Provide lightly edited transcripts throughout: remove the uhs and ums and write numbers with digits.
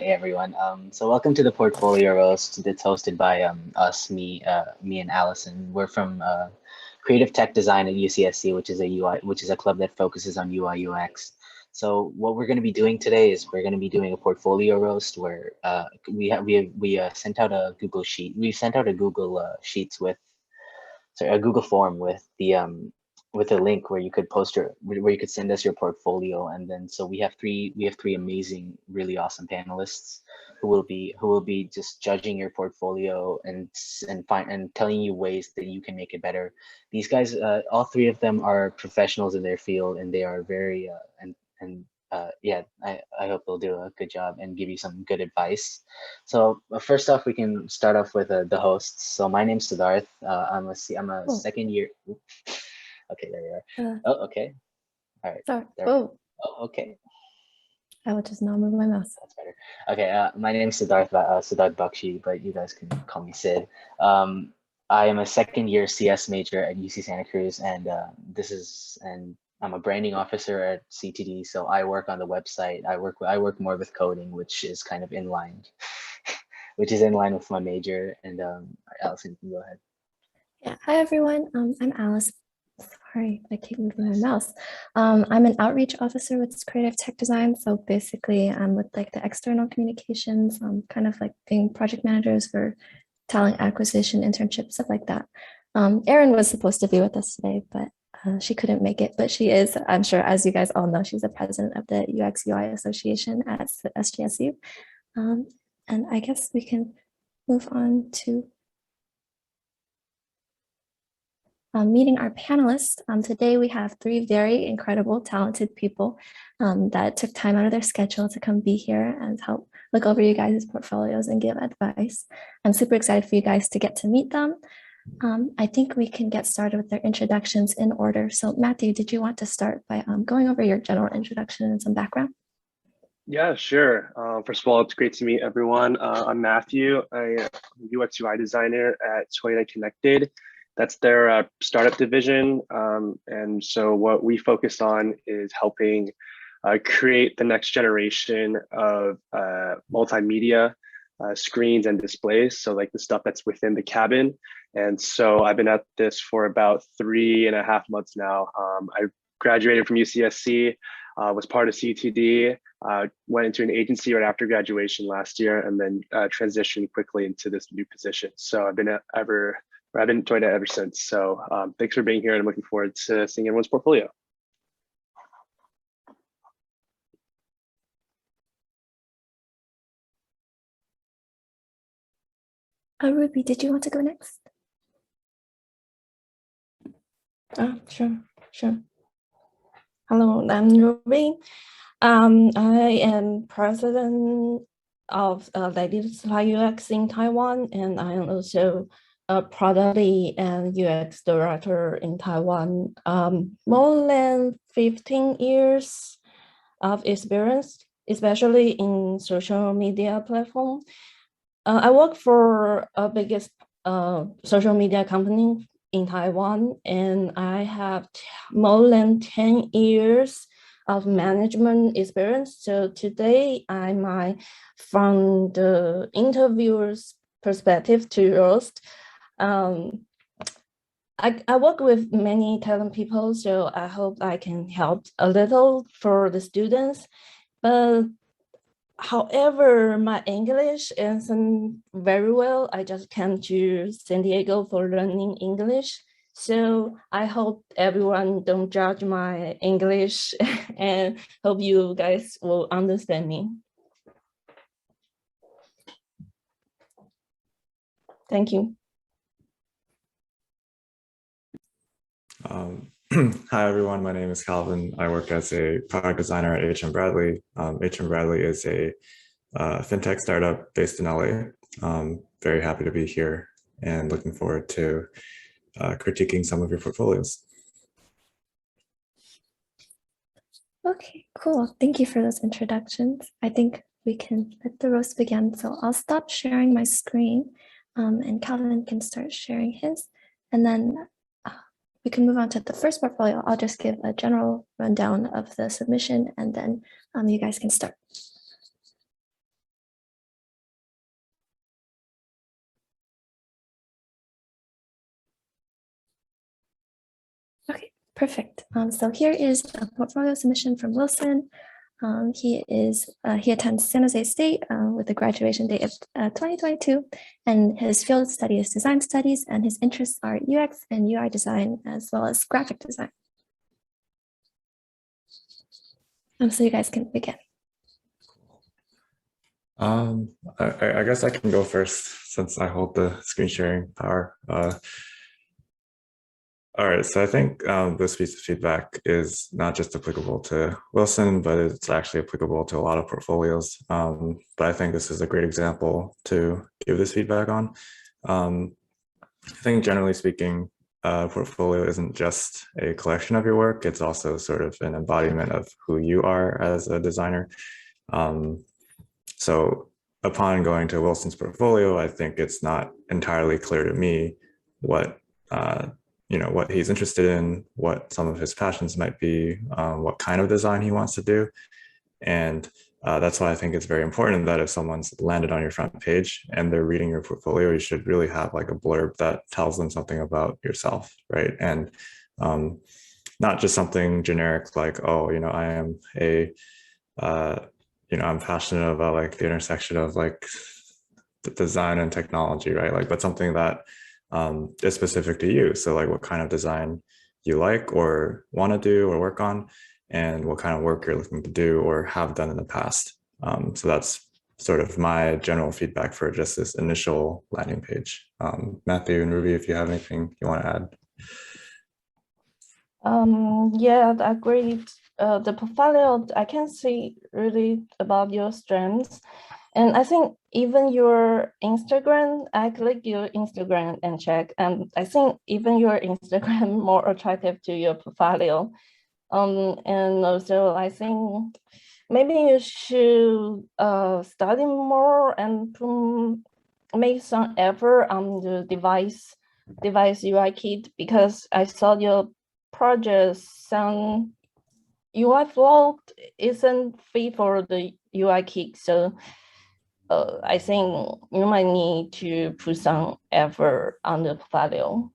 Hey everyone. So welcome to the Portfolio Roast that's hosted by me and Allison. We're from Creative Tech Design at UCSC, which is a club that focuses on UI UX. So what we're going to be doing today is we're going to be doing a portfolio roast where we sent out a Google sheet. We sent out a Google Sheets with a Google form with a link where you could where you could send us your portfolio, and then so we have three amazing, really awesome panelists who will be just judging your portfolio and telling you ways that you can make it better. These guys, all three of them are professionals in their field, and they are very yeah, I hope they'll do a good job and give you some good advice. So first off, we can start off with the hosts. So my name's Siddharth. I'm a second year. Okay, there you are. Oh, okay. All right. Sorry. Oh, okay. I will just not move my mouse. That's better. Okay, my name's Siddharth Bakshi, but you guys can call me Sid. I am a second year CS major at UC Santa Cruz, and I'm a branding officer at CTD. So I work on the website. I work more with coding, which is kind of in line, with my major. And Allison, you can go ahead. Yeah. Hi everyone. I'm Alice. Sorry, I keep moving my mouse. I'm an outreach officer with Creative Tech Design. So basically, I'm with like the external communications. I'm kind of like being project managers for talent acquisition, internship, stuff like that. Erin was supposed to be with us today, but she couldn't make it. But she is, I'm sure, as you guys all know, she's the president of the UX UI Association at SJSU. And I guess we can move on to meeting our panelists. Today we have three very incredible, talented people that took time out of their schedule to come be here and help look over you guys' portfolios and give advice. I'm super excited for you guys to get to meet them. I think we can get started with their introductions in order. So Matthew, did you want to start by going over your general introduction and some background? Yeah, sure. First of all, it's great to meet everyone. I'm Matthew. I'm a UX UI designer at 29 Connected. That's their startup division. And so what we focus on is helping create the next generation of multimedia screens and displays. So like the stuff that's within the cabin. And so I've been at this for about 3.5 months now. I graduated from UCSC, was part of CTD, went into an agency right after graduation last year, and then transitioned quickly into this new position. So I've enjoyed it ever since. So thanks for being here, and I'm looking forward to seeing everyone's portfolio. Ruby, did you want to go next? Sure. Hello, I'm Ruby. I am president of Ladies Like UX in Taiwan, and I am also a product and UX director in Taiwan. More than 15 years of experience, especially in social media platform. I work for a biggest social media company in Taiwan, and I have more than 10 years of management experience. So today I might, from the interviewer's perspective to roast, I work with many talented people, so I hope I can help a little for the students. But however, my English isn't very well. I just came to San Diego for learning English. So I hope everyone don't judge my English and hope you guys will understand me. Thank you. Hi, everyone. My name is Calvin. I work as a product designer at HMBradley. HMBradley is a fintech startup based in LA. Very happy to be here and looking forward to critiquing some of your portfolios. Okay, cool. Thank you for those introductions. I think we can let the roast begin. So I'll stop sharing my screen and Calvin can start sharing his, and then we can move on to the first portfolio. I'll just give a general rundown of the submission, and then you guys can start. Perfect. So here is a portfolio submission from Wilson. He attends San Jose State with a graduation date of 2022, and his field of study is design studies, and his interests are UX and UI design, as well as graphic design. So you guys can begin. I guess I can go first since I hold the screen sharing power. All right, so I think this piece of feedback is not just applicable to Wilson, but it's actually applicable to a lot of portfolios. But I think this is a great example to give this feedback on. I think generally speaking, a portfolio isn't just a collection of your work, it's also sort of an embodiment of who you are as a designer. So upon going to Wilson's portfolio, I think it's not entirely clear to me what what he's interested in, what some of his passions might be, what kind of design he wants to do. And that's why I think it's very important that if someone's landed on your front page and they're reading your portfolio, you should really have like a blurb that tells them something about yourself, right? And not just something generic like, oh, I am I'm passionate about like the intersection of like the design and technology, right? Like, but something that is specific to you. So like what kind of design you like or want to do or work on, and what kind of work you're looking to do or have done in the past. So that's sort of my general feedback for just this initial landing page. Matthew and Ruby, if you have anything you want to add. Yeah, I agree. The portfolio, I can see really about your strengths. And I think even your Instagram, I click your Instagram and check. And I think even your Instagram more attractive to your portfolio. And also I think maybe you should study more and make some effort on the device UI kit, because I saw your project some UI flow isn't fit for the UI kit. So I think you might need to put some effort on the portfolio.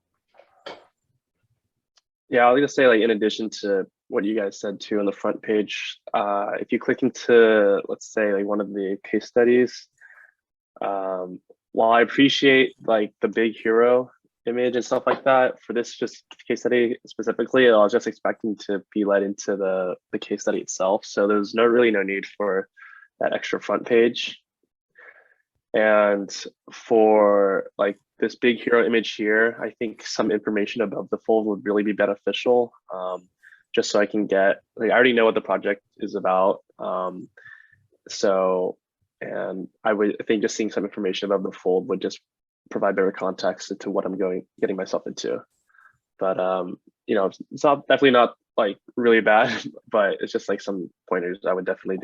Yeah, I was gonna say, like, in addition to what you guys said too on the front page, if you click into, let's say, like one of the case studies, while I appreciate like the big hero image and stuff like that, for this just case study specifically, I was just expecting to be led into the case study itself. So there's really no need for that extra front page. And for like this big hero image here, I think some information above the fold would really be beneficial, just so I can get, like, I already know what the project is about. And I think just seeing some information above the fold would just provide better context into what I'm getting myself into. But it's definitely not like really bad, but it's just like some pointers I would definitely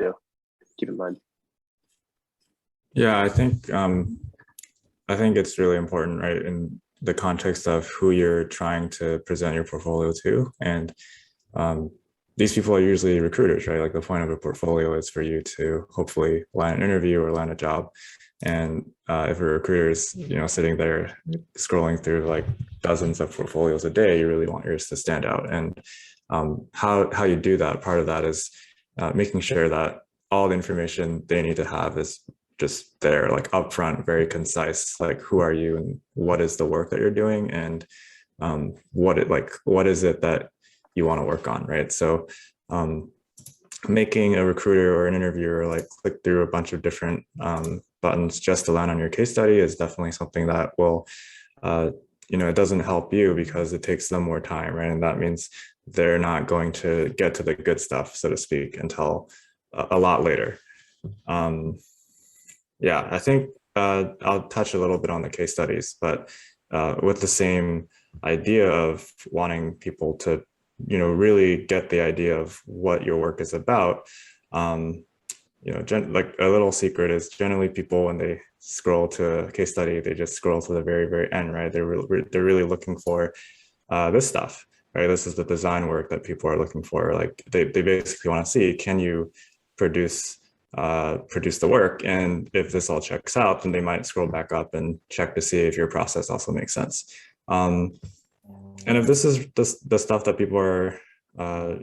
keep in mind. Yeah, I think it's really important, right, in the context of who you're trying to present your portfolio to. And these people are usually recruiters, right? Like the point of a portfolio is for you to hopefully land an interview or land a job. And if a recruiter is, sitting there scrolling through like dozens of portfolios a day, you really want yours to stand out. And how you do that, part of that is making sure that all the information they need to have is just there, like upfront, very concise, like who are you and what is the work that you're doing, and what is it that you want to work on, right? So making a recruiter or an interviewer like click through a bunch of different buttons just to land on your case study is definitely something that will, it doesn't help you because it takes them more time, right? And that means they're not going to get to the good stuff, so to speak, until a lot later. Yeah, I think I'll touch a little bit on the case studies, but with the same idea of wanting people to, really get the idea of what your work is about. Like a little secret is generally people, when they scroll to a case study, they just scroll to the very, very end, right? They're really looking for this stuff, right? This is the design work that people are looking for. Like they basically want to see, can you produce the work? And if this all checks out, then they might scroll back up and check to see if your process also makes sense. And if this is the stuff that people are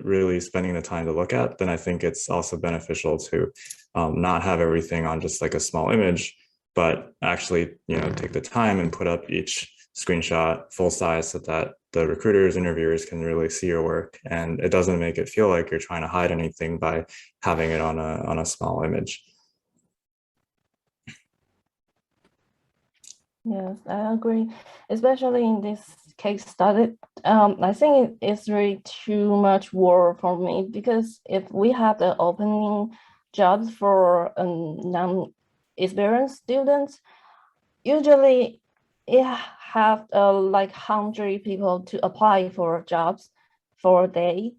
really spending the time to look at, then I think it's also beneficial to not have everything on just like a small image, but actually, take the time and put up each screenshot full size so that the recruiters, interviewers can really see your work, and it doesn't make it feel like you're trying to hide anything by having it on a small image. Yes, I agree, especially in this case study. I think it's really too much work for me, because if we have the opening jobs for non-experienced students, usually it have like 100 people to apply for jobs for a day.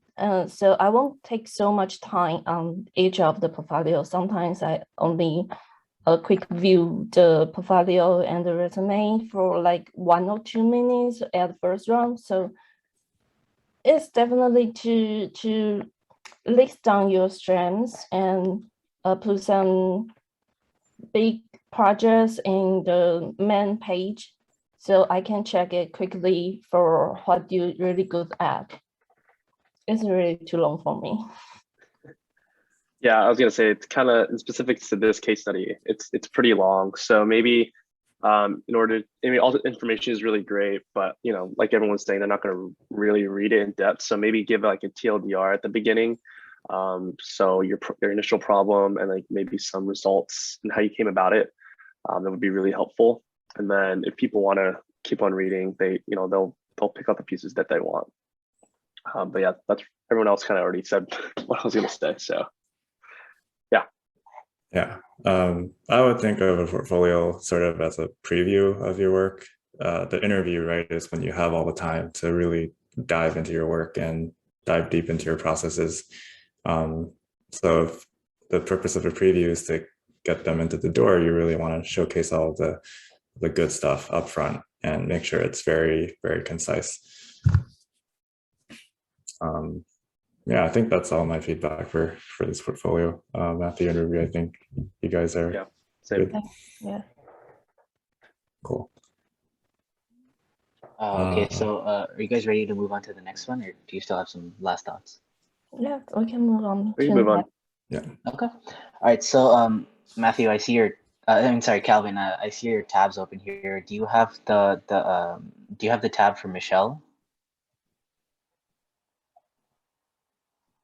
So I won't take so much time on each of the portfolio. Sometimes I only a quick view the portfolio and the resume for like 1 or 2 minutes at the first round. So it's definitely to list down your strengths and put some big projects in the main page, so I can check it quickly for what you're really good at. It's really too long for me. Yeah, I was gonna say, it's kind of specific to this case study. It's pretty long, so maybe in order, all the information is really great, but like everyone's saying, they're not going to really read it in depth. So maybe give like a TLDR at the beginning. So your initial problem and like maybe some results and how you came about it. That would be really helpful. And then if people want to keep on reading, they'll pick up the pieces that they want. But yeah, that's everyone else kind of already said what I was going to say. So yeah. Yeah, I would think of a portfolio sort of as a preview of your work. The interview, right, is when you have all the time to really dive into your work and dive deep into your processes. So if the purpose of a preview is to get them into the door, you really want to showcase all of the good stuff up front and make sure it's very, very concise. Yeah, I think that's all my feedback for this portfolio. At the interview, I think you guys are good. Yeah. Cool. Okay, so are you guys ready to move on to the next one, or do you still have some last thoughts? Yeah, we can move on. We can move on. Yeah. Okay. All right. So Matthew, I see your. I'm sorry, Calvin. I see your tabs open here. Do you have the tab for Michelle?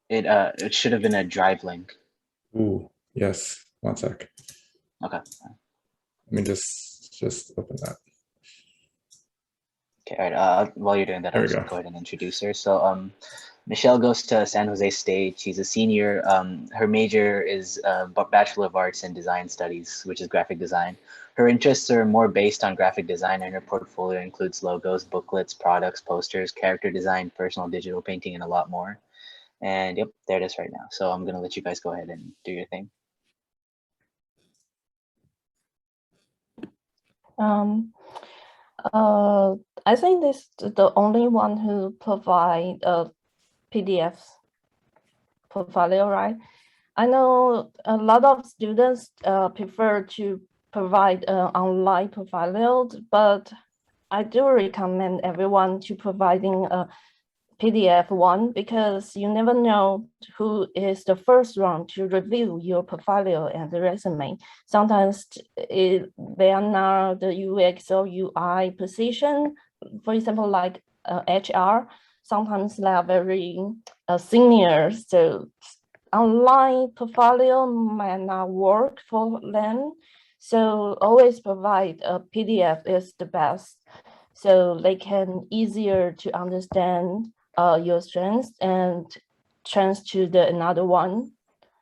It should have been a drive link. Ooh, yes. 1 sec. Okay. Let me just open that. Okay. All right. While you're doing that, I'll just go ahead and introduce her. So Michelle goes to San Jose State. She's a senior. Her major is Bachelor of Arts in Design Studies, which is graphic design. Her interests are more based on graphic design, and her portfolio includes logos, booklets, products, posters, character design, personal digital painting, and a lot more. And yep, there it is right now. So I'm going to let you guys go ahead and do your thing. I think this is the only one who provide PDF portfolio, right? I know a lot of students prefer to provide online portfolio, but I do recommend everyone to providing a PDF one, because you never know who is the first one to review your portfolio and the resume. Sometimes they are not the UX or UI position. For example, like HR, sometimes they are very senior, so online portfolio might not work for them. So always provide a PDF is the best, so they can easier to understand your strengths and trans to the another one.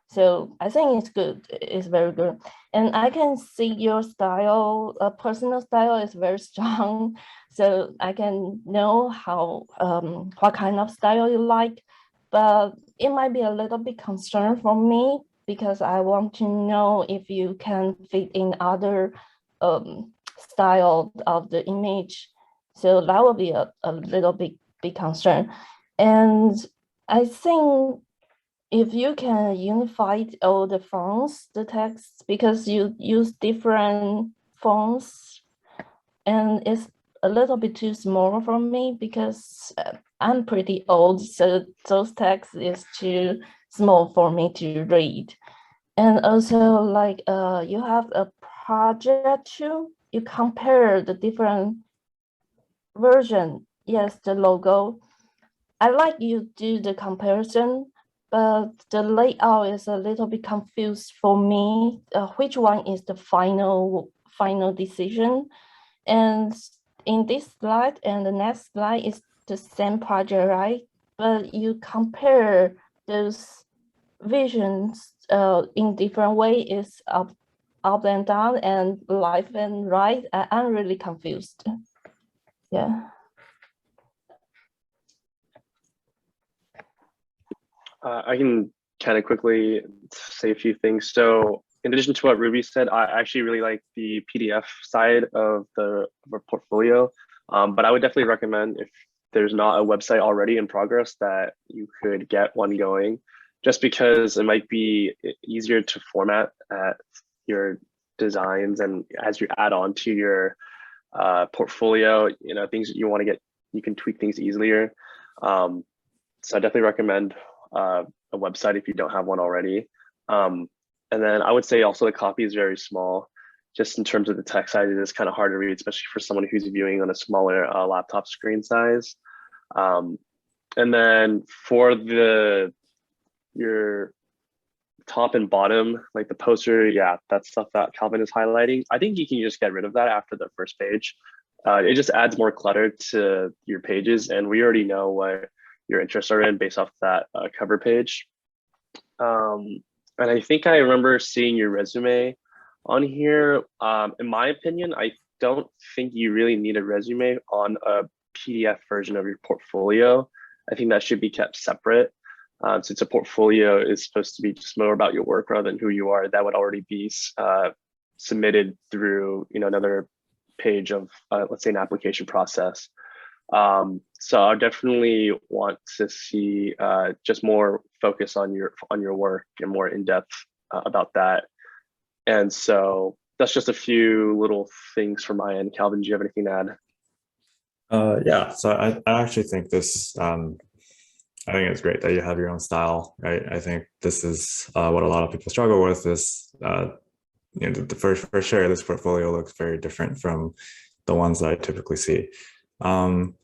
So I think it's good. It's very good. And I can see your style, personal style is very strong. So I can know how, what kind of style you like, but it might be a little bit concern for me, because I want to know if you can fit in other style of the image. So that will be a little bit concern. And I think if you can unify all the fonts, the text, because you use different fonts, and it's a little bit too small for me because I'm pretty old, so those texts is too small for me to read. And also, like, you have a project too. You compare the different version. Yes, the logo. I like you do the comparison, but the layout is a little bit confused for me. Which one is the final decision? And in this slide and the next slide is the same project, right? But you compare those visions in different ways, is up and down and left and right. I'm really confused. Yeah. I can kind of quickly say a few things. So in addition to what Ruby said, I actually really like the PDF side of our portfolio. But I would definitely recommend, if there's not a website already in progress, that you could get one going, just because it might be easier to format your designs, and as you add on to your portfolio, things that you want to get, you can tweak things easier. So I definitely recommend a website if you don't have one already. And then I would say also the copy is very small, just in terms of the text size. It is kind of hard to read, especially for someone who's viewing on a smaller laptop screen size. And then for your top and bottom, like the poster, yeah, that's stuff that Calvin is highlighting. I think you can just get rid of that after the first page. It just adds more clutter to your pages, and we already know what your interests are in based off that cover page. And I think I remember seeing your resume on here. In my opinion, I don't think you really need a resume on a PDF version of your portfolio. I think that should be kept separate. Since a portfolio is supposed to be just more about your work rather than who you are, that would already be submitted through another page of let's say an application process. So I definitely want to see just more focus on your work and more in depth about that. And so that's just a few little things from my end. Calvin, do you have anything to add? Yeah, so I actually think this, I think it's great that you have your own style, right? I think this is what a lot of people struggle with is, for sure, this portfolio looks very different from the ones that I typically see. I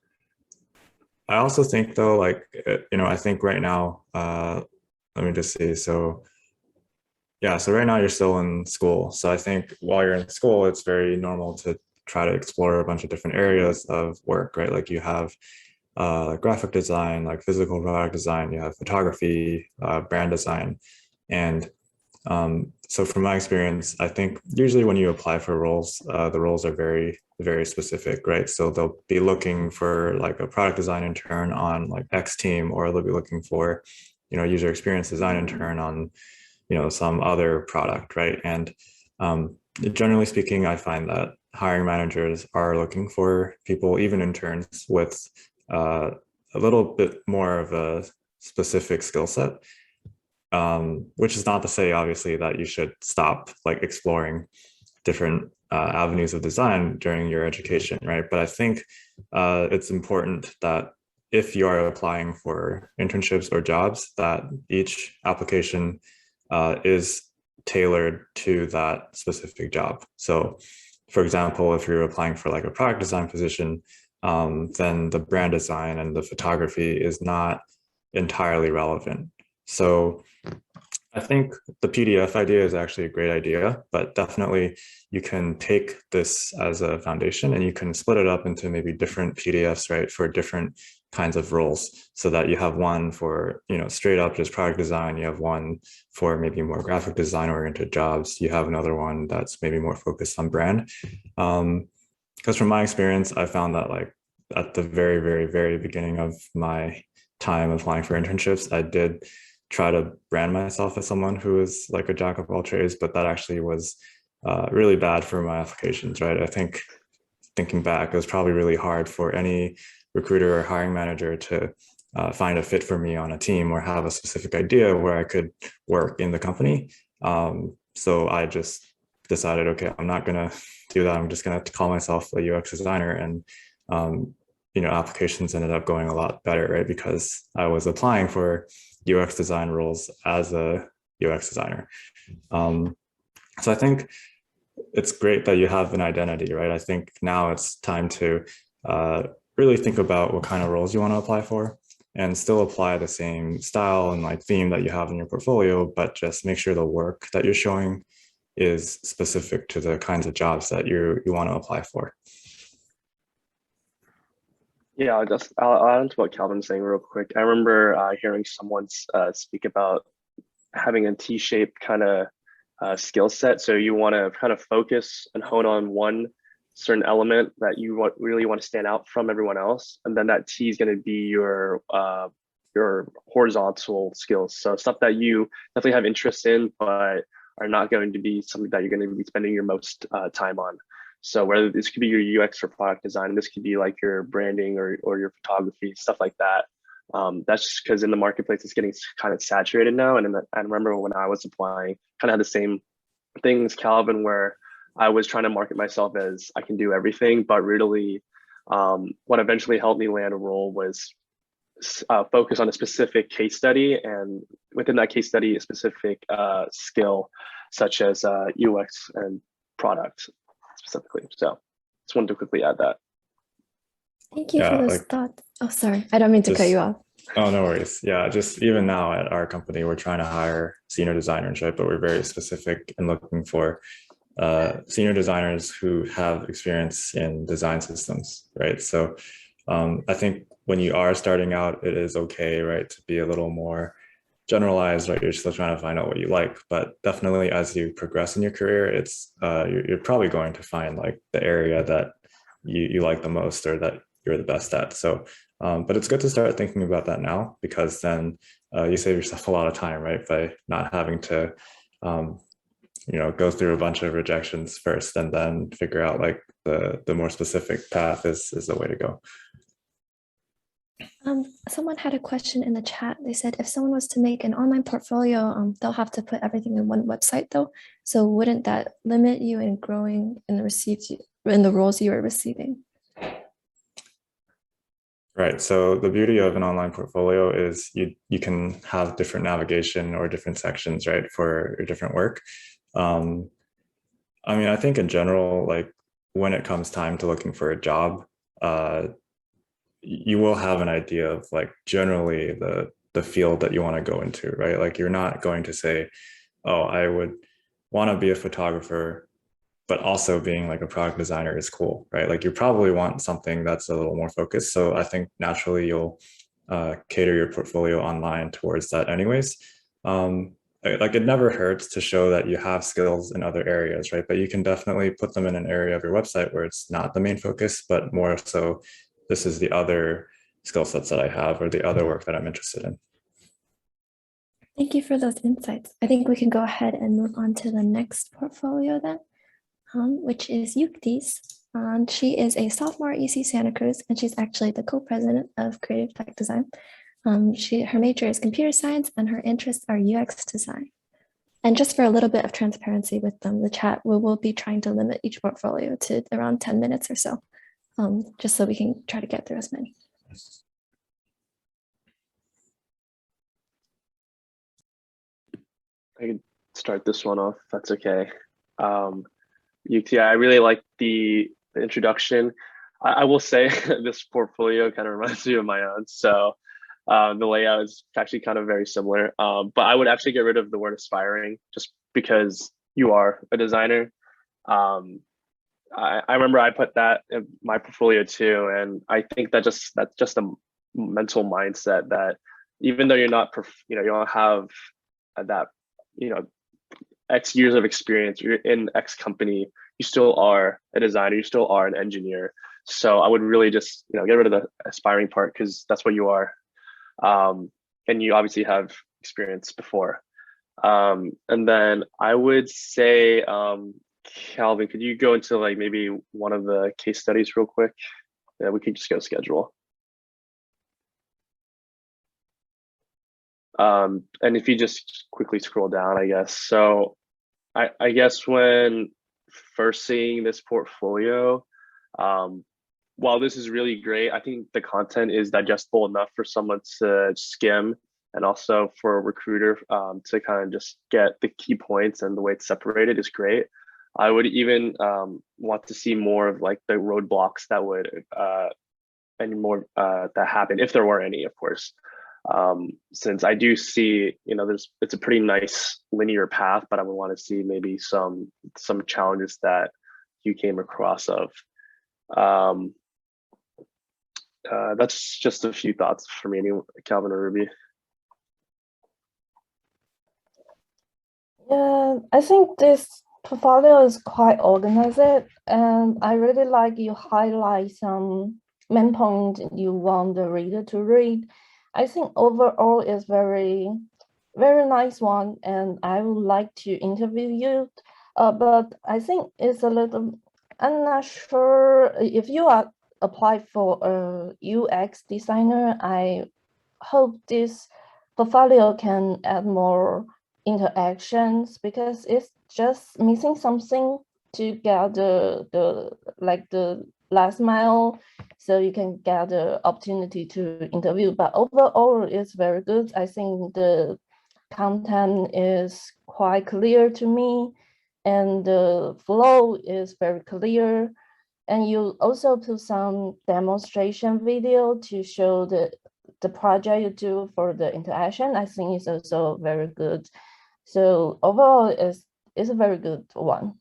also think though, like, I think right now, let me just see. So yeah, so right now you're still in school. So I think while you're in school, it's very normal to try to explore a bunch of different areas of work, right? Like you have graphic design, like physical product design, you have photography, brand design. And so from my experience, I think usually when you apply for roles, the roles are very, very specific, right? So they'll be looking for like a product design intern on like X team, or they'll be looking for, user experience design intern on, some other product, right? And generally speaking, I find that hiring managers are looking for people, even interns, with a little bit more of a specific skill set. Which is not to say, obviously, that you should stop like exploring different avenues of design during your education, right? But I think it's important that if you are applying for internships or jobs, that each application is tailored to that specific job. So, for example, if you're applying for like a product design position, then the brand design and the photography is not entirely relevant. So I think the PDF idea is actually a great idea, but definitely you can take this as a foundation and you can split it up into maybe different PDFs, right, for different kinds of roles, so that you have one for, straight up just product design, you have one for maybe more graphic design oriented jobs, you have another one that's maybe more focused on brand. Because from my experience, I found that like at the very, very, very beginning of my time applying for internships, I did try to brand myself as someone who is like a jack of all trades, but that actually was really bad for my applications, right? I think thinking back, it was probably really hard for any recruiter or hiring manager to find a fit for me on a team or have a specific idea where I could work in the company. So I just decided, okay, I'm not gonna do that. I'm just gonna call myself a UX designer. And applications ended up going a lot better, right? Because I was applying for UX design roles as a UX designer. So I think it's great that you have an identity, right? I think now it's time to really think about what kind of roles you want to apply for and still apply the same style and like theme that you have in your portfolio, but just make sure the work that you're showing is specific to the kinds of jobs that you want to apply for. Yeah, I'll add on to what Calvin's saying real quick. I remember hearing someone speak about having a T-shaped kind of skill set. So you want to kind of focus and hone on one certain element that you really want to stand out from everyone else, and then that T is going to be your horizontal skills. So stuff that you definitely have interest in, but are not going to be something that you're going to be spending your most time on. So whether this could be your UX or product design, this could be like your branding or your photography, stuff like that. That's just because in the marketplace, it's getting kind of saturated now. And I remember when I was applying, kind of had the same thing as Calvin, where I was trying to market myself as I can do everything, but really what eventually helped me land a role was focus on a specific case study, and within that case study, a specific skill such as UX and product specifically. So just wanted to quickly add that. Thank you for those thoughts. Oh, sorry. I don't mean to cut you off. Oh, no worries. Yeah, just even now at our company, we're trying to hire senior designers, right? But we're very specific in looking for senior designers who have experience in design systems, right? So I think when you are starting out, it is okay, right, to be a little more generalized, right? You're still trying to find out what you like, but definitely as you progress in your career, it's you're probably going to find like the area that you like the most or that you're the best at. So, but it's good to start thinking about that now, because then you save yourself a lot of time, right? By not having to, go through a bunch of rejections first and then figure out like the more specific path is the way to go. Someone had a question in the chat. They said if someone was to make an online portfolio, they'll have to put everything in one website though. So wouldn't that limit you in growing in the roles you are receiving? Right. So the beauty of an online portfolio is you can have different navigation or different sections, right, for your different work. I mean, I think in general, like when it comes time to looking for a job, you will have an idea of like generally the field that you want to go into, right? Like you're not going to say, oh, I would want to be a photographer, but also being like a product designer is cool, right? Like you probably want something that's a little more focused. So I think naturally you'll cater your portfolio online towards that anyways. Like it never hurts to show that you have skills in other areas, right? But you can definitely put them in an area of your website where it's not the main focus, but more so this is the other skill sets that I have or the other work that I'm interested in. Thank you for those insights. I think we can go ahead and move on to the next portfolio then, which is Yukti's. She is a sophomore at UC Santa Cruz, and she's actually the co-president of Creative Tech Design. Her major is computer science, and her interests are UX design. And just for a little bit of transparency with the chat, we will be trying to limit each portfolio to around 10 minutes or so, just so we can try to get through as many. I can start this one off, if that's okay. Yeah, I really like the introduction. I will say this portfolio kind of reminds me of my own. So the layout is actually kind of very similar, but I would actually get rid of the word aspiring just because you are a designer. I remember I put that in my portfolio too, and I think that's just a mental mindset that even though you're not, you don't have that, X years of experience, you're in X company, you still are a designer, you still are an engineer. So I would really just, get rid of the aspiring part because that's what you are. And you obviously have experience before. And then I would say, Calvin, could you go into like maybe one of the case studies real quick? Yeah, we could just go schedule. And if you just quickly scroll down, I guess. So I guess when first seeing this portfolio, while this is really great, I think the content is digestible enough for someone to skim, and also for a recruiter to kind of just get the key points, and the way it's separated is great. I would even want to see more of like the roadblocks that would any more that happen, if there were any, of course. Since I do see, it's a pretty nice linear path, but I would want to see maybe some challenges that you came across of. That's just a few thoughts for me, Calvin or Ruby. Yeah, I think this portfolio is quite organized, and I really like you highlight some main point you want the reader to read. I think overall is very, very nice one, and I would like to interview you. But I think it's a little, I'm not sure if you are applied for a UX designer. I hope this portfolio can add more interactions, because it's just missing something to get the last mile, so you can get the opportunity to interview. But overall, it's very good. I think the content is quite clear to me, and the flow is very clear. And you also put some demonstration video to show the project you do for the interaction. I think it's also very good. So overall, it's a very good one.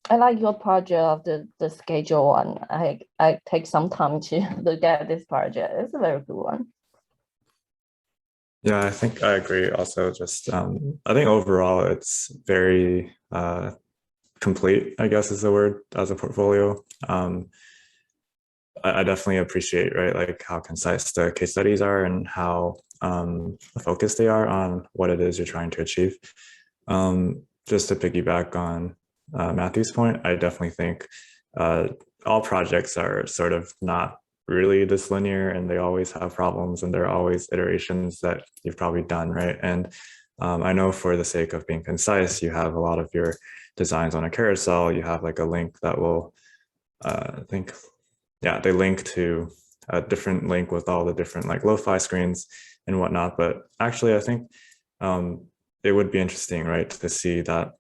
I like your project of the schedule one. I take some time to look at this project. It's a very good one. Yeah, I think I agree. Also, just I think overall it's very complete, I guess is the word, as a portfolio. I definitely appreciate, right, like how concise the case studies are and how focused they are on what it is you're trying to achieve. Just to piggyback on Matthew's point, I definitely think all projects are sort of not really this linear, and they always have problems, and there are always iterations that you've probably done, right? And I know for the sake of being concise, you have a lot of your designs on a carousel. You have like a link that will, they link to a different link with all the different like lo-fi screens and whatnot. But actually, I think it would be interesting, right, to see that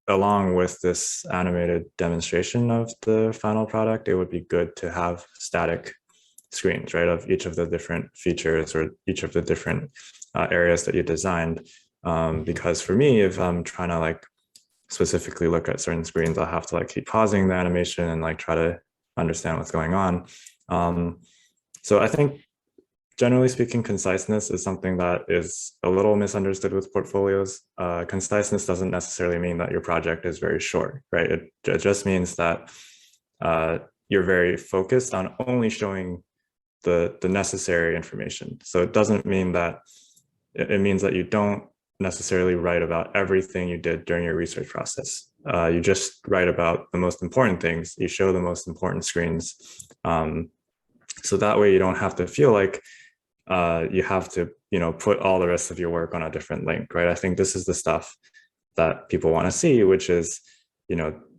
along with this animated demonstration of the final product, it would be good to have static screens, right, of each of the different features or each of the different areas that you designed. Because for me, if I'm trying to like specifically look at certain screens, I'll have to like keep pausing the animation and like try to understand what's going on. So I think generally speaking, conciseness is something that is a little misunderstood with portfolios. Conciseness doesn't necessarily mean that your project is very short, right? It just means that you're very focused on only showing the necessary information. So it doesn't mean that, it means that you don't necessarily write about everything you did during your research process. You just write about the most important things. You show the most important screens. So that way you don't have to feel like you have to, put all the rest of your work on a different link, right? I think this is the stuff that people want to see, which is,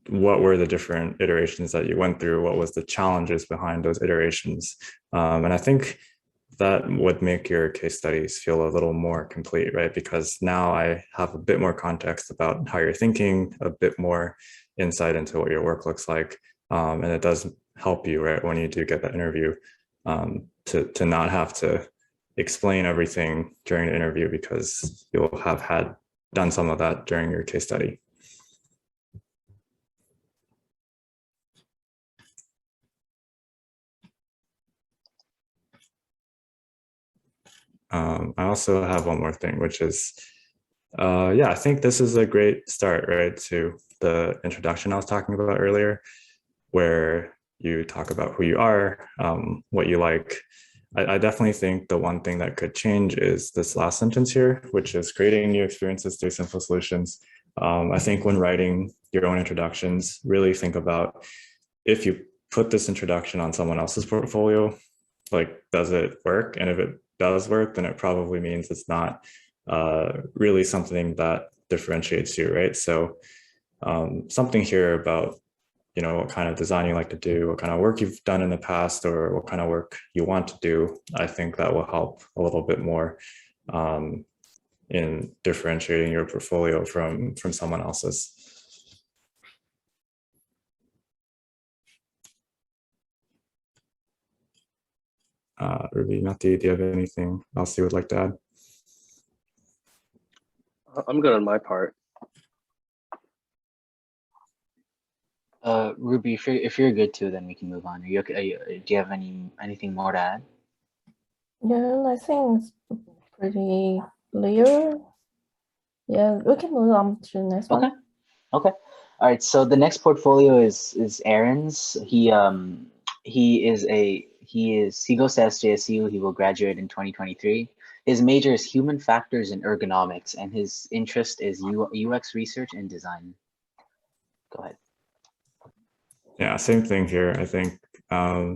what were the different iterations that you went through? What was the challenges behind those iterations? And I think that would make your case studies feel a little more complete, right? Because now I have a bit more context about how you're thinking, a bit more insight into what your work looks like. And it does help you, right, when you do get that interview, to not have to explain everything during the interview, because you'll have done some of that during your case study. I also have one more thing, which is, I think this is a great start, right, to the introduction I was talking about earlier, where you talk about who you are, what you like. I definitely think the one thing that could change is this last sentence here, which is creating new experiences through simple solutions. I think when writing your own introductions, really think about, if you put this introduction on someone else's portfolio, like, does it work? And if it does work, then it probably means it's not really something that differentiates you, right? So something here about what kind of design you like to do, what kind of work you've done in the past, or what kind of work you want to do. I think that will help a little bit more in differentiating your portfolio from someone else's. Ruby, Matti, do you have anything else you would like to add? I'm good on my part. Ruby, if you're good too, then we can move on. Are you okay? Do you have anything more to add? Yeah, I think it's pretty clear. Yeah, we can move on to the next one. Okay. All right. So the next portfolio is Aaron's. He goes to SJSU. He will graduate in 2023. His major is human factors and ergonomics, and his interest is UX research and design. Go ahead. Yeah, same thing here. I think I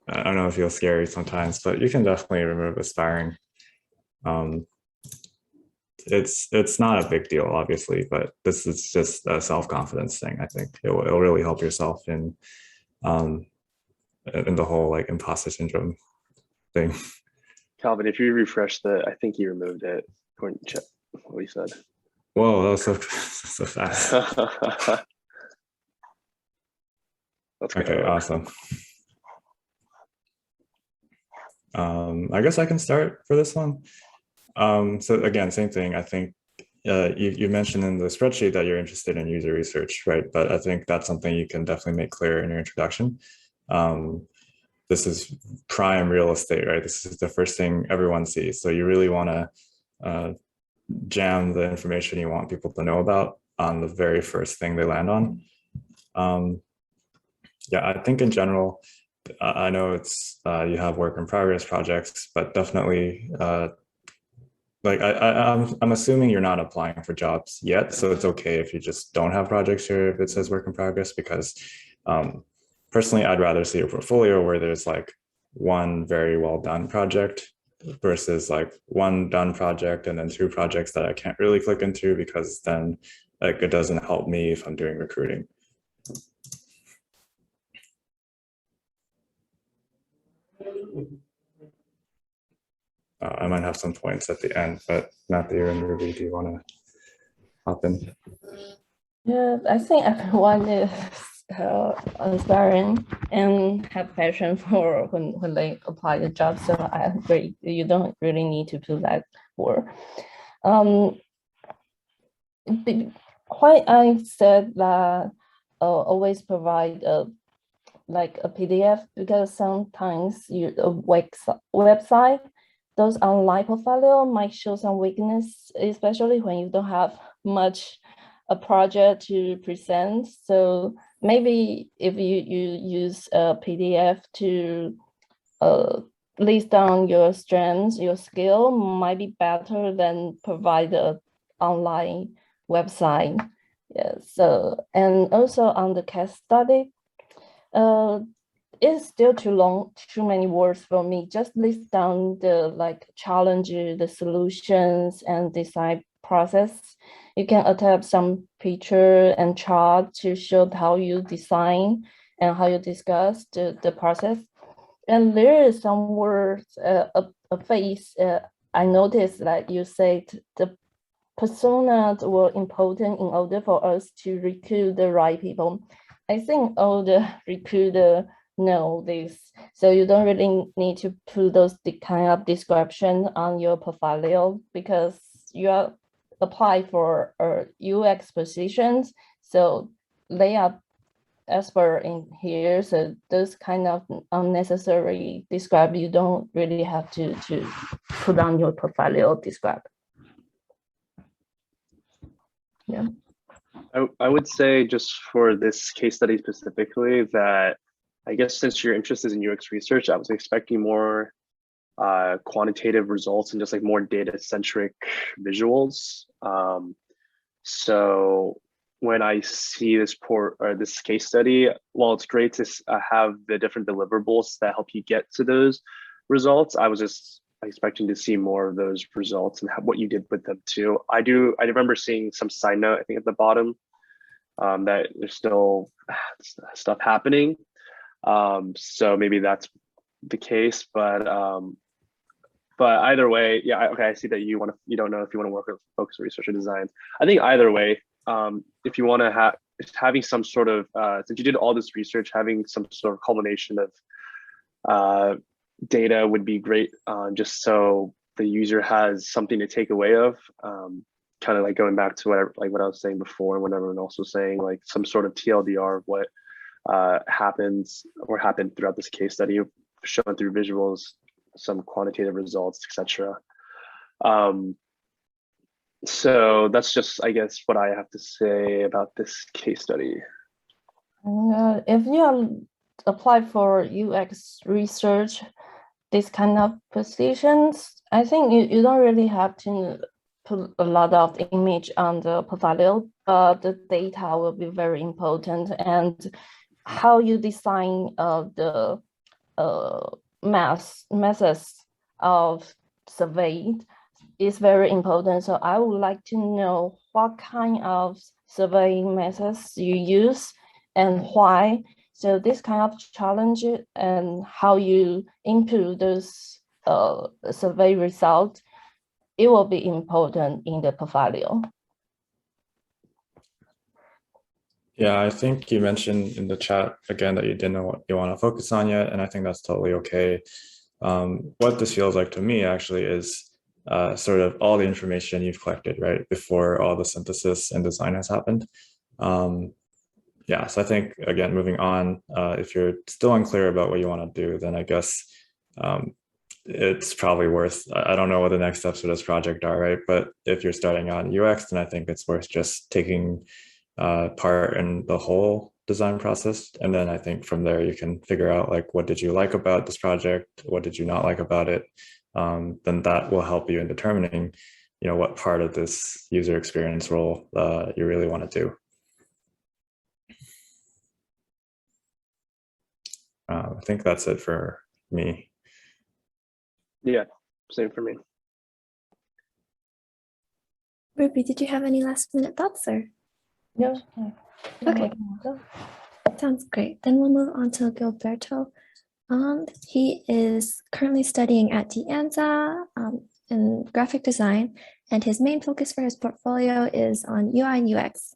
don't know if it feels scary sometimes, but you can definitely remove aspiring. It's not a big deal, obviously, but this is just a self-confidence thing. I think it'll really help yourself in the whole like imposter syndrome thing. Calvin, if you refresh I think he removed it. According to what he said. Whoa, that was so fast. That's okay, awesome. I guess I can start for this one. So again, same thing. I think you mentioned in the spreadsheet that you're interested in user research, right? But I think that's something you can definitely make clear in your introduction. This is prime real estate, right? This is the first thing everyone sees. So you really want to jam the information you want people to know about on the very first thing they land on. Yeah, I think in general, I know it's you have work in progress projects, but definitely like I'm assuming you're not applying for jobs yet, so it's okay if you just don't have projects here if it says work in progress, because personally I'd rather see a portfolio where there's like one very well done project versus like one done project and then 2 projects that I can't really click into, because then like it doesn't help me if I'm doing recruiting. I might have some points at the end, but Matthew and Ruby, do you want to hop in? Yeah, I think everyone is inspiring and have passion for when they apply the job. So I agree, you don't really need to put that word. Why I said that always provide like a PDF, because sometimes a website, those online portfolio might show some weakness, especially when you don't have much a project to present. So maybe if you use a PDF to list down your strengths, your skill, might be better than provide an online website. Yeah. So, and also on the case study, it's still too long, too many words for me. Just list down the like challenges, the solutions, and design process. You can attach some picture and chart to show how you design and how you discuss the process. And there is some words, a phase. I noticed that you said the personas were important in order for us to recruit the right people. I think all the recruiter know this, so you don't really need to put those kind of description on your portfolio, because you are apply for UX positions, so they are expert in here. So those kind of unnecessary describe, you don't really have to put on your portfolio describe. Yeah. I would say, just for this case study specifically, that I guess since your interest is in UX research, I was expecting more quantitative results and just like more data-centric visuals. So when I see this case study, while it's great to have the different deliverables that help you get to those results, I was just expecting to see more of those results and what you did with them too. I remember seeing some side note, I think at the bottom, that there's still stuff happening. So maybe that's the case, but either way, yeah, okay, I see that you don't know if you want to work with focus on research or design. I think either way, if you want to having some sort of, since you did all this research, having some sort of culmination of data would be great, just so the user has something to take away of, kind of like going back to what I was saying before, and what everyone else was saying, like some sort of TLDR of what happened throughout this case study, shown through visuals, some quantitative results, etc. So that's just, I guess, what I have to say about this case study. If you apply for UX research, this kind of positions, I think you don't really have to put a lot of image on the portfolio, but the data will be very important, and how you design the methods of survey is very important. So I would like to know what kind of surveying methods you use and why. So this kind of challenge and how you input those survey results, it will be important in the portfolio. Yeah, I think you mentioned in the chat again that you didn't know what you want to focus on yet, and I think that's totally okay. What this feels like to me actually is sort of all the information you've collected, right, before all the synthesis and design has happened. Yeah, so I think, again, moving on, if you're still unclear about what you want to do, then I guess it's probably worth, I don't know what the next steps for this project are, right? But if you're starting on UX, then I think it's worth just taking part in the whole design process. And then I think from there, you can figure out like, what did you like about this project? What did you not like about it? Then that will help you in determining, what part of this user experience role you really want to do. I think that's it for me. Yeah, same for me. Ruby, did you have any last minute thoughts, or? No. Okay, sounds great. Then we'll move on to Gilberto. He is currently studying at De Anza in graphic design, and his main focus for his portfolio is on UI and UX.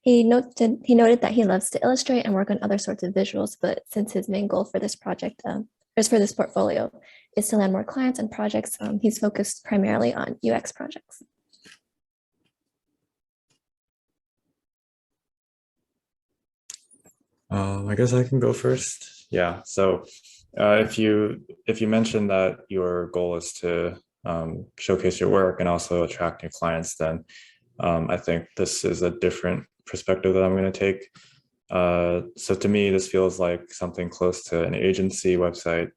He noted that he loves to illustrate and work on other sorts of visuals, but since his main goal for this project, or for this portfolio, is to land more clients and projects, he's focused primarily on UX projects. I guess I can go first. Yeah, so if you mentioned that your goal is to showcase your work and also attract new clients, then I think this is a different perspective that I'm going to take. So to me, this feels like something close to an agency website,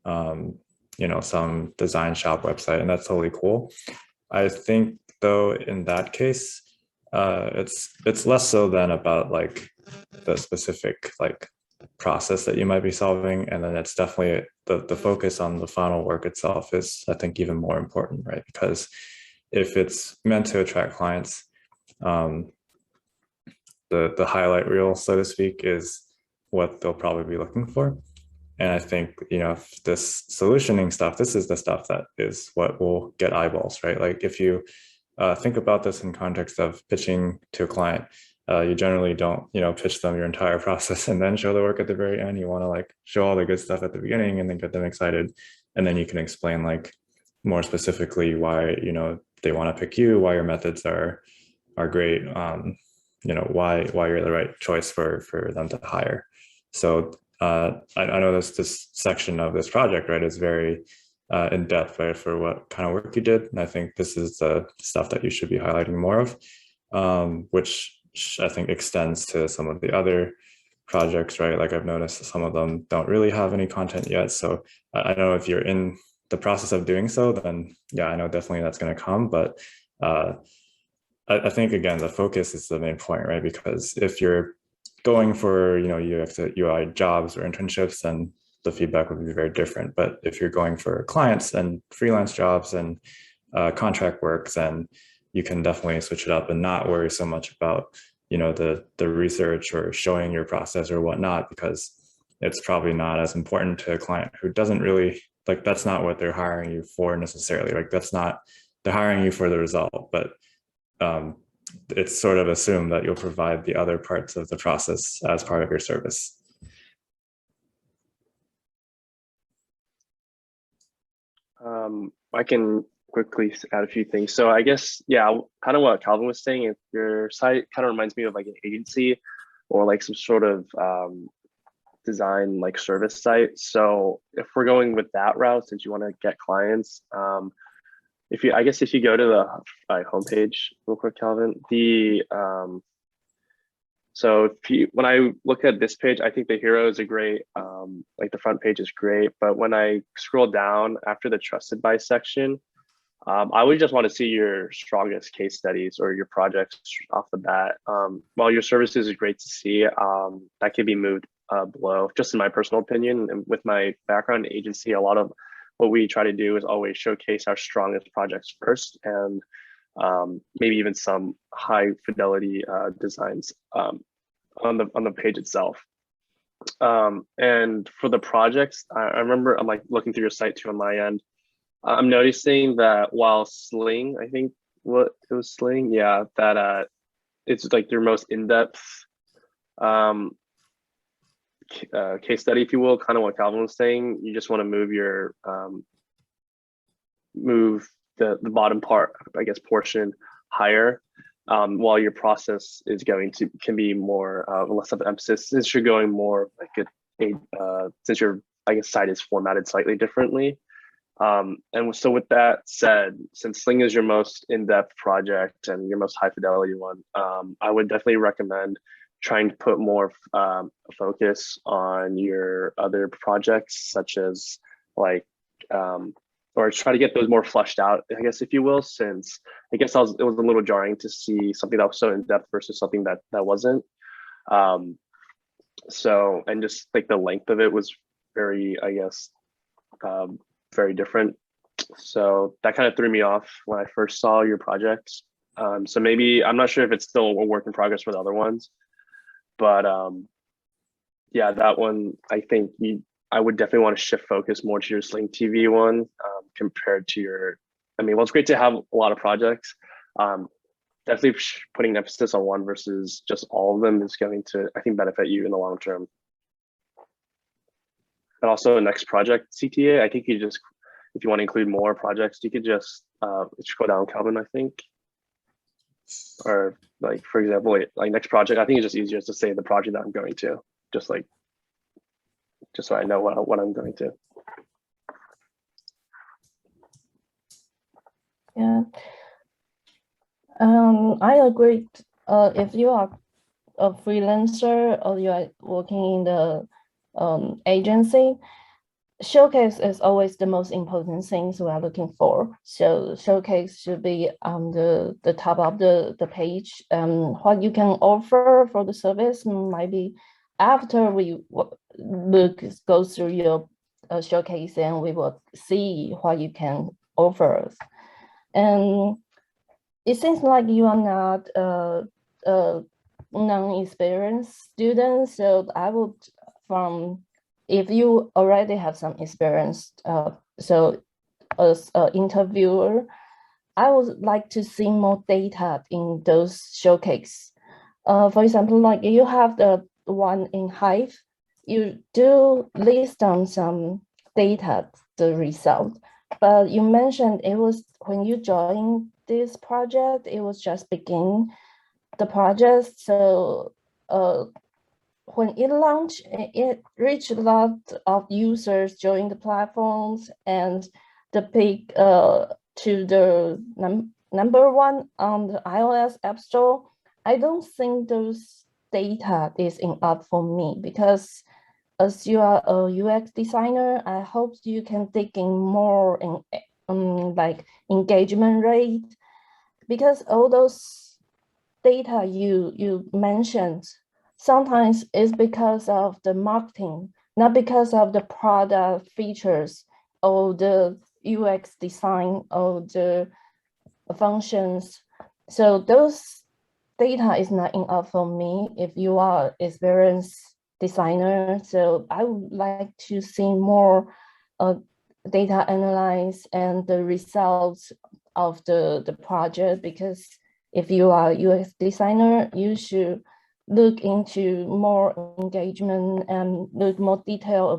some design shop website, and that's totally cool. I think though, in that case, it's less so than about like the specific like process that you might be solving, and then it's definitely the focus on the final work itself is, I think, even more important, right? Because if it's meant to attract clients, the highlight reel, so to speak, is what they'll probably be looking for. And I think, if this solutioning stuff, this is the stuff that is what will get eyeballs, right? Like if you think about this in context of pitching to a client, you generally don't, pitch them your entire process and then show the work at the very end. You want to like show all the good stuff at the beginning and then get them excited. And then you can explain like more specifically why, they want to pick you, why your methods are great, why you're the right choice for them to hire. So I know this section of this project, right, is very in depth, right, for what kind of work you did. And I think this is the stuff that you should be highlighting more of, which I think extends to some of the other projects, right? Like I've noticed some of them don't really have any content yet. So I know if you're in the process of doing so, then yeah, I know definitely that's going to come. But I think, again, the focus is the main point, right? Because if you're going for, UX UI jobs or internships, then the feedback would be very different. But if you're going for clients and freelance jobs and contract work, then you can definitely switch it up and not worry so much about, the research or showing your process or whatnot, because it's probably not as important to a client who doesn't really, like, that's not what they're hiring you for necessarily. Like, that's not, they're hiring you for the result, but it's sort of assumed that you'll provide the other parts of the process as part of your service. I can quickly add a few things. So I guess, yeah, kind of what Calvin was saying, if your site kind of reminds me of like an agency or like some sort of design like service site. So if we're going with that route, since you want to get clients, if you go to the homepage real quick, Calvin, so when I look at this page, I think the heroes are great. Like the front page is great, but when I scroll down after the trusted by section, I would just want to see your strongest case studies or your projects off the bat. While your services is great to see, that could be moved below, just in my personal opinion. And with my background in agency, a lot of what we try to do is always showcase our strongest projects first, and maybe even some high fidelity designs on the page itself. And for the projects, I remember I'm like looking through your site too on my end. I'm noticing that while Sling, I think what it was Sling, yeah, that it's like your most in-depth case study, if you will, kind of what Calvin was saying. You just want to move your move the bottom part, I guess, portion higher, while your process is can be more less of an emphasis, since you're going more like since your, I guess, site is formatted slightly differently. And so with that said, since Sling is your most in-depth project and your most high fidelity one, I would definitely recommend trying to put more focus on your other projects, such as like, or try to get those more fleshed out, I guess, if you will, since I guess it was a little jarring to see something that was so in-depth versus something that wasn't. So, and just like the length of it was very, I guess, very different. So that kind of threw me off when I first saw your projects. So maybe, I'm not sure if it's still a work in progress for the other ones, but yeah, that one, I think I would definitely want to shift focus more to your Sling TV one, compared to your, well, it's great to have a lot of projects. Definitely putting emphasis on one versus just all of them is going to, I think, benefit you in the long term. And also next project CTA, I think you just, if you want to include more projects, you could just go down, Calvin, I think. Or like, for example, like next project, I think it's just easier to say the project that I'm going to, just so I know what I'm going to. Yeah, I agree. If you are a freelancer or you are working in the agency, showcase is always the most important things we are looking for. So showcase should be on the top of the page. What you can offer for the service might be after we go through your showcase, and we will see what you can offer us. And it seems like you are not a non-experienced student, so I would, if you already have some experience, so as an interviewer, I would like to see more data in those showcase. For example, like you have the one in Hive, you do list down some data, the result, but you mentioned it was when you joined this project, it was just begin the project. So when it launched, it reached a lot of users join the platforms, and the peak to the number one on the iOS App Store. I don't think those data is enough for me, because as you are a UX designer, I hope you can dig in more in like engagement rate, because all those data you mentioned sometimes is because of the marketing, not because of the product features or the UX design or the functions. So those data is not enough for me if you are experienced designer. So I would like to see more data analyze and the results of the project, because if you are a UX designer, you should look into more engagement and look more detail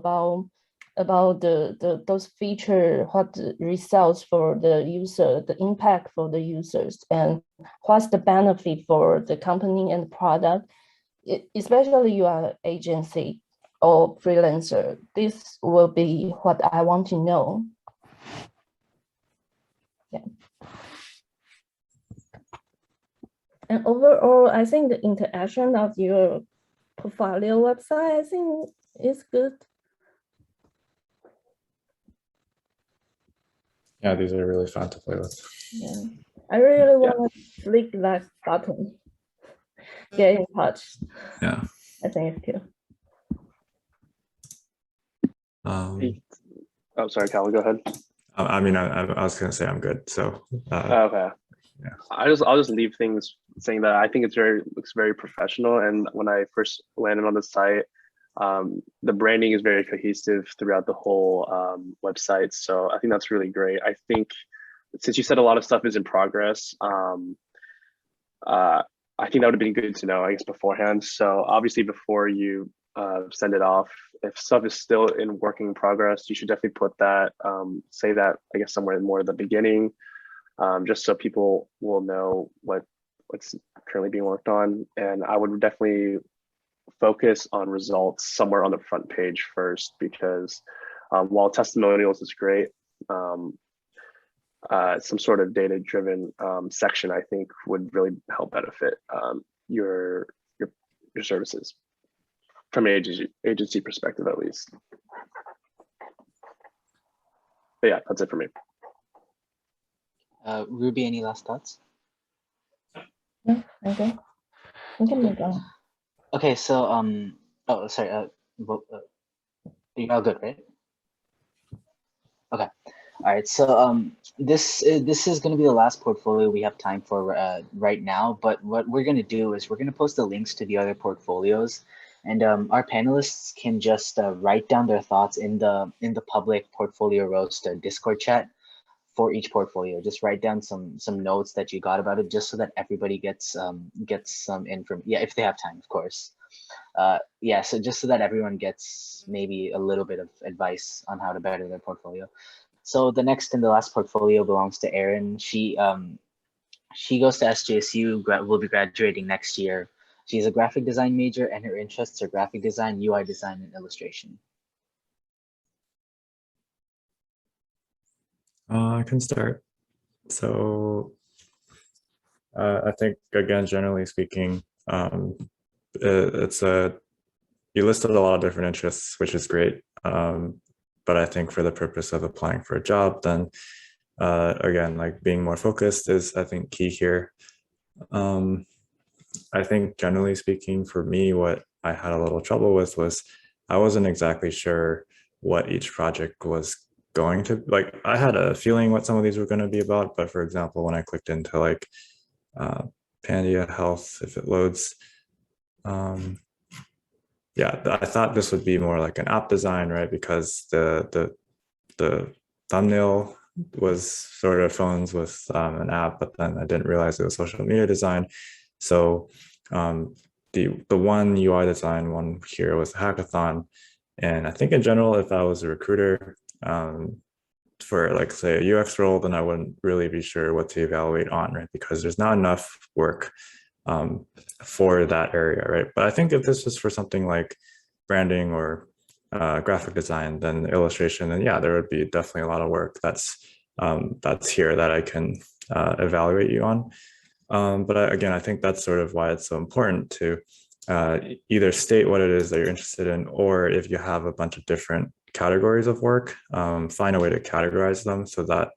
about those features, what the results for the user, the impact for the users, and what's the benefit for the company and the product. Especially you are agency or freelancer, this will be what I want to know. Yeah. And overall, I think the interaction of your portfolio website, I think is good. Yeah, these are really fun to play with. Yeah, I really want to click that button. Get in touch. Yeah. I think it's cool. Oh, sorry, Cal, go ahead. I mean, I was going to say I'm good. So. Okay. Yeah. I'll just leave things saying that I think looks very professional. And when I first landed on the site, the branding is very cohesive throughout the whole website. So I think that's really great. I think since you said a lot of stuff is in progress, I think that would have been good to know, I guess, beforehand. So obviously before you send it off, if stuff is still in working progress, you should definitely put that, say that, I guess, somewhere more at the beginning, just so people will know what's currently being worked on. And I would definitely focus on results somewhere on the front page first, because while testimonials is great, some sort of data-driven section, I think, would really help benefit your services from an agency perspective, at least. But yeah, that's it for me. Ruby, any last thoughts? No, okay. We can move on. Okay, so oh, sorry. You're all good, right? Okay. All right. So this is going to be the last portfolio we have time for right now. But what we're going to do is we're going to post the links to the other portfolios, and our panelists can just write down their thoughts in the public portfolio roast Discord chat for each portfolio. Just write down some notes that you got about it, just so that everybody gets some information. Yeah, if they have time, of course. Yeah, so just so that everyone gets maybe a little bit of advice on how to better their portfolio. So the next and the last portfolio belongs to Erin. She goes to SJSU, will be graduating next year. She's a graphic design major, and her interests are graphic design, UI design, and illustration. I can start. So I think, again, generally speaking, you listed a lot of different interests, which is great. But I think for the purpose of applying for a job, then again, like being more focused is, I think, key here. I think generally speaking, for me, what I had a little trouble with was I wasn't exactly sure what each project was going to, like, I had a feeling what some of these were going to be about, but for example, when I clicked into like Pandia Health, if it loads, yeah, I thought this would be more like an app design, right? Because the thumbnail was sort of phones with an app, but then I didn't realize it was social media design. So the one UI design one here was a hackathon. And I think in general, if I was a recruiter for, like, say, a UX role, then I wouldn't really be sure what to evaluate on, right? Because there's not enough work for that area, right? But I think if this was for something like branding or graphic design, then illustration, then yeah, there would be definitely a lot of work that's here that I can evaluate you on. But again, I think that's sort of why it's so important to either state what it is that you're interested in, or if you have a bunch of different categories of work, find a way to categorize them so that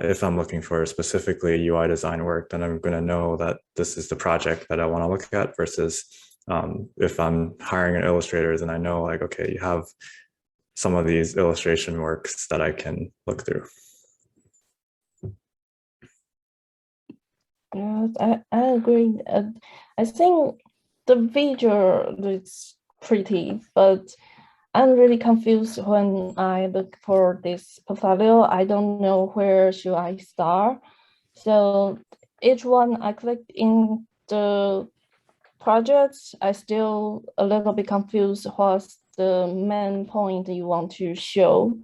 if I'm looking for specifically UI design work, then I'm going to know that this is the project that I want to look at, versus if I'm hiring an illustrator, then I know, like, okay, you have some of these illustration works that I can look through. Yes, I agree. I think the visual looks pretty, but I'm really confused when I look for this portfolio. I don't know where should I start. So each one I click in the projects, I still a little bit confused what's the main point you want to show.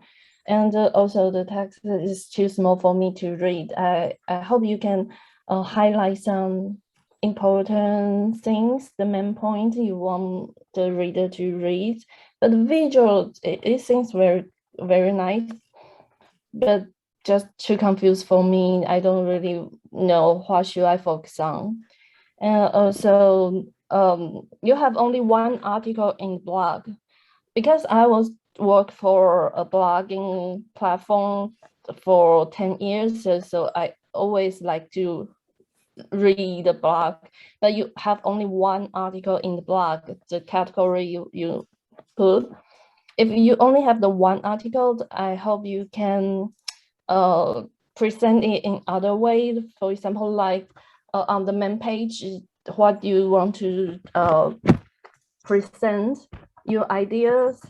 And also the text is too small for me to read. I hope you can highlight some important things, the main point you want the reader to read. But the visual, it seems very, very nice, but just too confused for me. I don't really know what should I focus on. And also, you have only one article in blog. Because I was work for a blogging platform for 10 years, so I always like to read the blog, but you have only one article in the blog, the category you put. If you only have the one article, I hope you can present it in other ways. For example, like on the main page, what you want to present your ideas,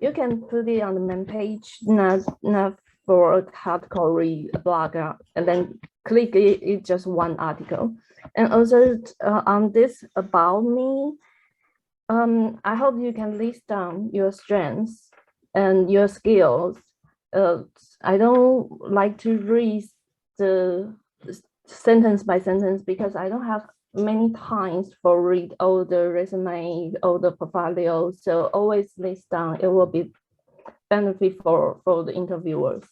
you can put it on the main page, not for a category blog, and then click it, it's just one article. And also on this about me, I hope you can list down your strengths and your skills. I don't like to read the sentence by sentence because I don't have many times for read all the resume, all the portfolio. So always list down, it will be benefit for the interviewers.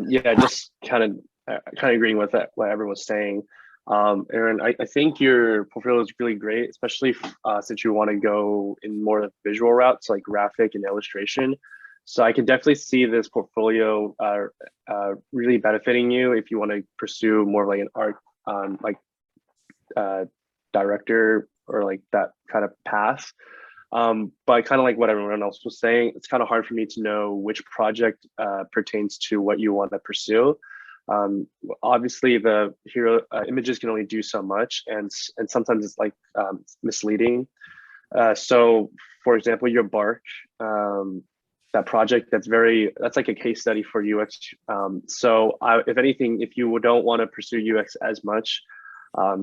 Yeah, just kind of agreeing with that, what everyone's saying. Aaron, I think your portfolio is really great, especially since you want to go in more of visual routes like graphic and illustration. So I can definitely see this portfolio really benefiting you if you want to pursue more like an art director or like that kind of path. But kind of like what everyone else was saying, it's kind of hard for me to know which project pertains to what you want to pursue. Obviously the hero images can only do so much, and sometimes it's like misleading. So for example, your Bark, that project, that's like a case study for UX. So if anything, if you don't want to pursue UX as much,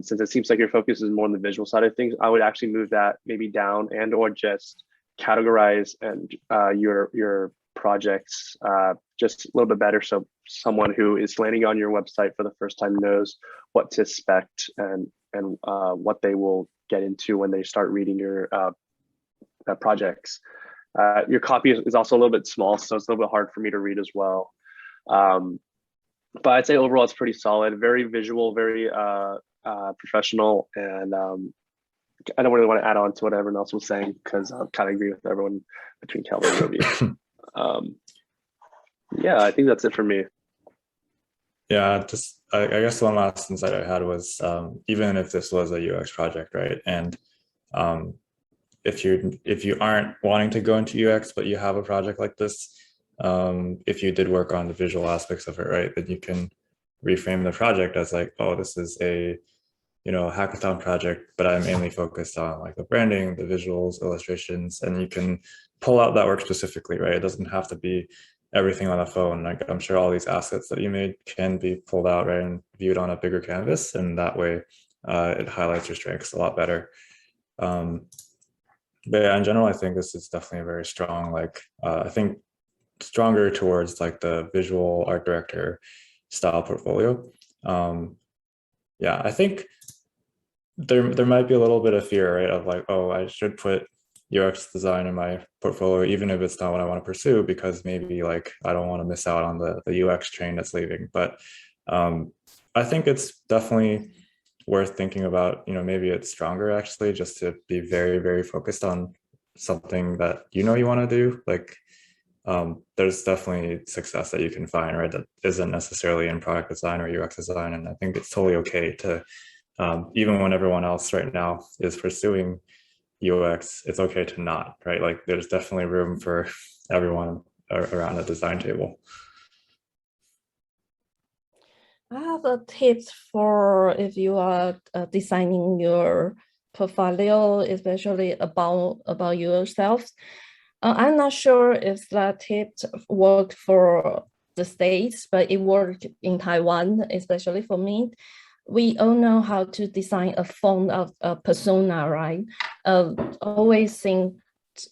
since it seems like your focus is more on the visual side of things, I would actually move that maybe down and or just categorize and your projects just a little bit better, so someone who is landing on your website for the first time knows what to expect and what they will get into when they start reading your projects. Your copy is also a little bit small, so it's a little bit hard for me to read as well. But I'd say overall it's pretty solid, very visual, very professional, and I don't really want to add on to what everyone else was saying because I kind of agree with everyone between Kelvin and Ruby. Yeah, I think that's it for me. Yeah, just I guess one last insight I had was even if this was a UX project, right? And if you aren't wanting to go into UX, but you have a project like this, if you did work on the visual aspects of it, right, then you can reframe the project as like, oh, this is a hackathon project, but I'm mainly focused on like the branding, the visuals, illustrations, and you can pull out that work specifically, right? It doesn't have to be everything on a phone. Like I'm sure all these assets that you made can be pulled out, right, and viewed on a bigger canvas, and that way it highlights your strengths a lot better. But yeah, in general, I think this is definitely a very strong, like I think stronger towards like the visual art director style portfolio. Yeah, I think there might be a little bit of fear, right, of like, oh, I should put UX design in my portfolio, even if it's not what I want to pursue, because maybe like I don't want to miss out on the UX train that's leaving. But I think it's definitely worth thinking about, maybe it's stronger actually just to be very, very focused on something that you want to do. Like there's definitely success that you can find, right, that isn't necessarily in product design or UX design. And I think it's totally okay to, even when everyone else right now is pursuing UX, it's okay to not, right? Like there's definitely room for everyone around the design table. I have a tip for if you are designing your portfolio, especially about yourself. I'm not sure if that tip worked for the States, but it worked in Taiwan, especially for me. We all know how to design a font of a persona, right? Always think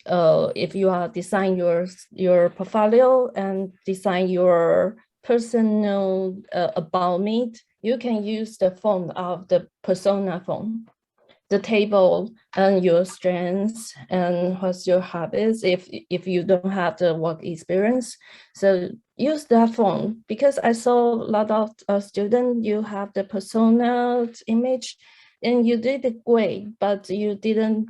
if you are design your portfolio and design your personal about me, you can use the font of the persona font, the table and your strengths and what's your habits if you don't have the work experience. So use that font, because I saw a lot of students, you have the persona image and you did it great, but you didn't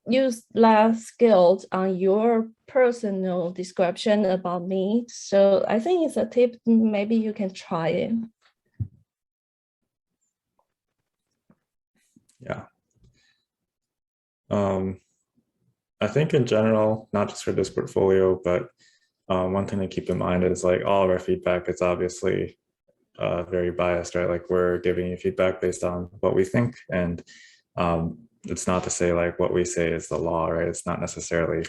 use that skills on your personal description about me. So I think it's a tip, maybe you can try it. Yeah. I think in general, not just for this portfolio, but one thing to keep in mind is like all of our feedback is obviously very biased, right? Like we're giving you feedback based on what we think, and it's not to say like what we say is the law, right? It's not necessarily,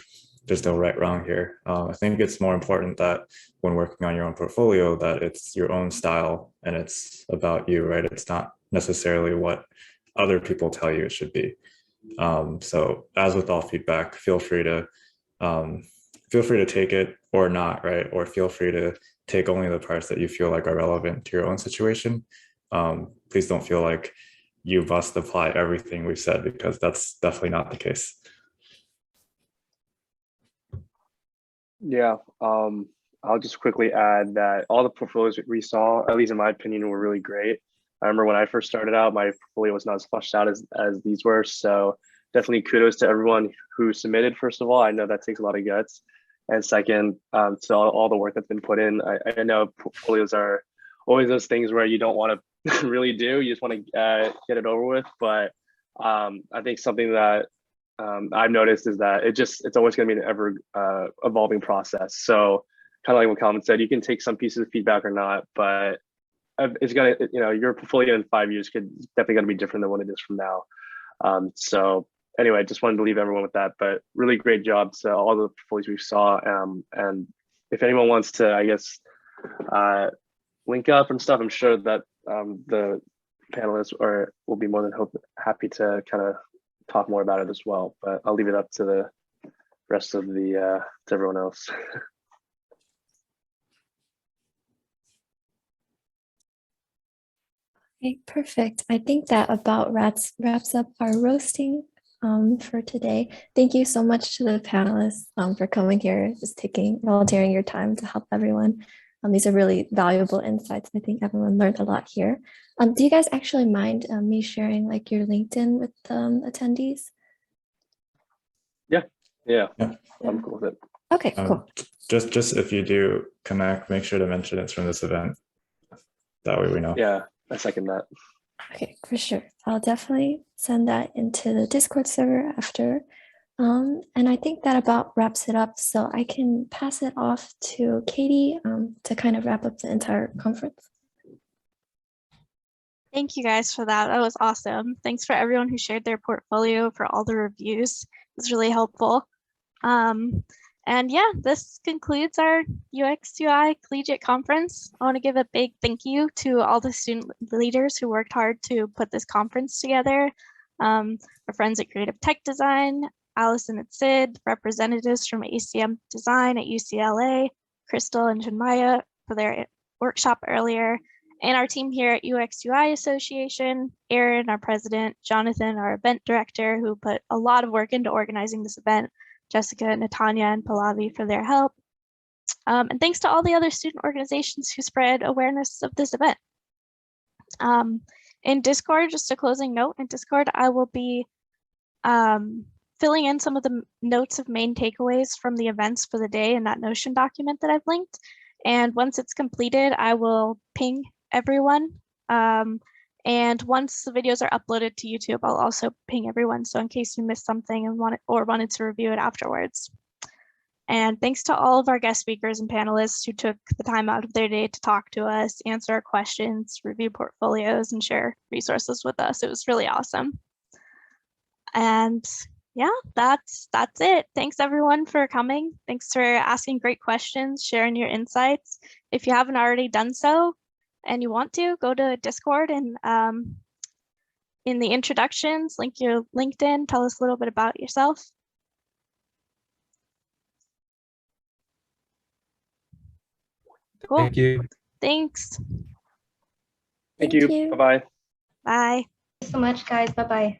there's no right wrong here. I think it's more important that when working on your own portfolio, that it's your own style and it's about you, right? It's not necessarily what other people tell you it should be. So as with all feedback, feel free to take it or not, right? Or feel free to take only the parts that you feel like are relevant to your own situation. Please don't feel like you must apply everything we've said, because that's definitely not the case. Yeah, I'll just quickly add that all the portfolios we saw, at least in my opinion, were really great. I remember when I first started out, my portfolio was not as fleshed out as these were. So definitely kudos to everyone who submitted, first of all. I know that takes a lot of guts. And second, to all the work that's been put in. I know portfolios are always those things where you don't want to really do, you just want to get it over with. But I think something that I've noticed is that it's always going to be an ever evolving process. So kind of like what Calvin said, you can take some pieces of feedback or not, but it's gonna, your portfolio in 5 years could definitely gonna be different than what it is from now. So anyway, I just wanted to leave everyone with that, but really great job to all the portfolios we saw. And if anyone wants to, I guess, link up and stuff, I'm sure that the panelists will be more than happy to kind of talk more about it as well, but I'll leave it up to the rest of to everyone else. Okay, perfect. I think that about wraps up our roasting for today. Thank you so much to the panelists for coming here, just volunteering your time to help everyone. These are really valuable insights. I think everyone learned a lot here. Do you guys actually mind me sharing like your LinkedIn with attendees? Yeah, I'm cool with it. Okay, cool. Just if you do connect, make sure to mention it's from this event. That way we know. Yeah, I second that. Okay, for sure. I'll definitely send that into the Discord server after. And I think that about wraps it up. So I can pass it off to Katie to kind of wrap up the entire conference. Thank you guys for that. That was awesome. Thanks for everyone who shared their portfolio, for all the reviews. It was really helpful. And yeah, this concludes our UX UI Collegiate Conference. I want to give a big thank you to all the student leaders who worked hard to put this conference together. Our friends at Creative Tech Design, Allison and Sid, representatives from ACM Design at UCLA, Crystal and Chinmaya for their workshop earlier, and our team here at UX UI Association, Aaron, our president, Jonathan, our event director, who put a lot of work into organizing this event, Jessica, Natanya, and Pallavi for their help. And thanks to all the other student organizations who spread awareness of this event. In Discord, just a closing note, in Discord, I will be filling in some of the notes of main takeaways from the events for the day in that Notion document that I've linked. And once it's completed, I will ping everyone. And once the videos are uploaded to YouTube, I'll also ping everyone. So in case you missed something and wanted to review it afterwards. And thanks to all of our guest speakers and panelists who took the time out of their day to talk to us, answer our questions, review portfolios, and share resources with us. It was really awesome. And yeah, that's it. Thanks everyone for coming. Thanks for asking great questions, sharing your insights. If you haven't already done so and you want to, go to Discord and in the introductions, link your LinkedIn, tell us a little bit about yourself. Cool. Thank you. Thanks. Thank you. Bye-bye. Bye. Thanks so much, guys. Bye-bye.